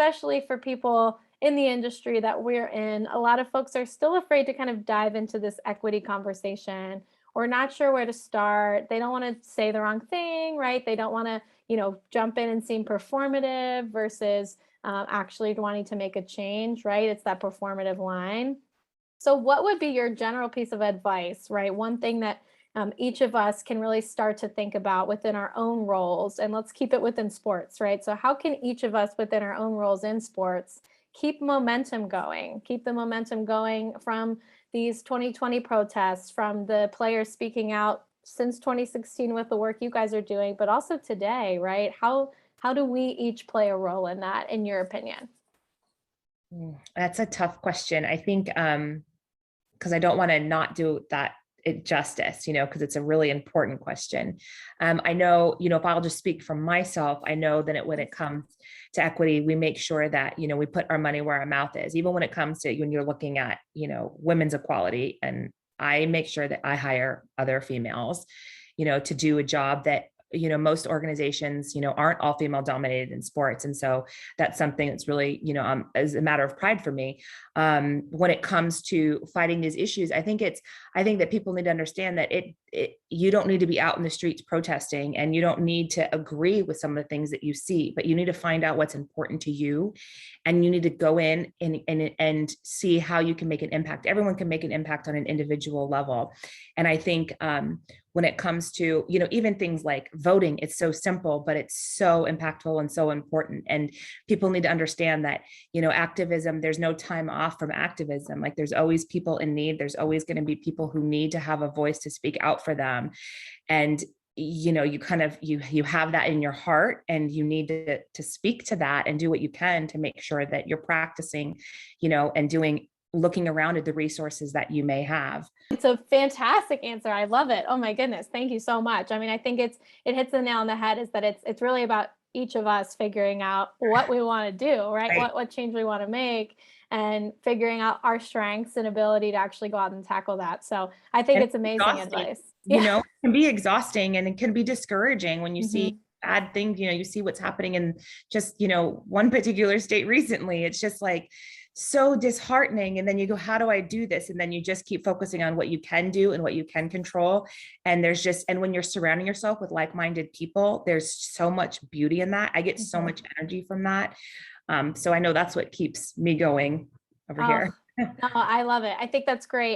especially for people in the industry that we're in, a lot of folks are still afraid to kind of dive into this equity conversation, or not sure where to start. They don't want to say the wrong thing, right? They don't want to, jump in and seem performative versus actually wanting to make a change, right? It's that performative line. So what would be your general piece of advice, right? One thing that each of us can really start to think about within our own roles, and let's keep it within sports, right? So how can each of us within our own roles in sports keep keep the momentum going from these 2020 protests, from the players speaking out since 2016 with the work you guys are doing, but also today, right? How do we each play a role in that, in your opinion? That's a tough question. I think because I don't want to not do that it justice, because it's a really important question. I know, if I'll just speak from myself, I know that when it comes to equity, we make sure that, we put our money where our mouth is, even when it comes to when you're looking at, women's equality. And I make sure that I hire other females, to do a job that most organizations, aren't all female dominated in sports. And so that's something that's really, as a matter of pride for me. When it comes to fighting these issues, I think that people need to understand that you don't need to be out in the streets protesting, and you don't need to agree with some of the things that you see, but you need to find out what's important to you. And you need to go in and see how you can make an impact. Everyone can make an impact on an individual level. And I think, when it comes to, even things like voting, it's so simple, but it's so impactful and so important. And people need to understand that, activism, there's no time off from activism. Like, there's always people in need. There's always going to be people who need to have a voice to speak out for them. And you have that in your heart, and you need to speak to that and do what you can to make sure that you're practicing, and looking around at the resources that you may have. It's a fantastic answer. I love it. Oh my goodness. Thank you so much. I mean, I think it hits the nail on the head, is that it's really about each of us figuring out what we want to do, right? What change we want to make, and figuring out our strengths and ability to actually go out and tackle that. So I think it's amazing advice. It can be exhausting, and it can be discouraging when you see bad things, you see what's happening in just, one particular state recently. It's just like so disheartening. And then you go, how do I do this? And then you just keep focusing on what you can do and what you can control. And and when you're surrounding yourself with like-minded people, there's so much beauty in that. I get so much energy from that. So I know that's what keeps me going over here. No, I love it. I think that's great.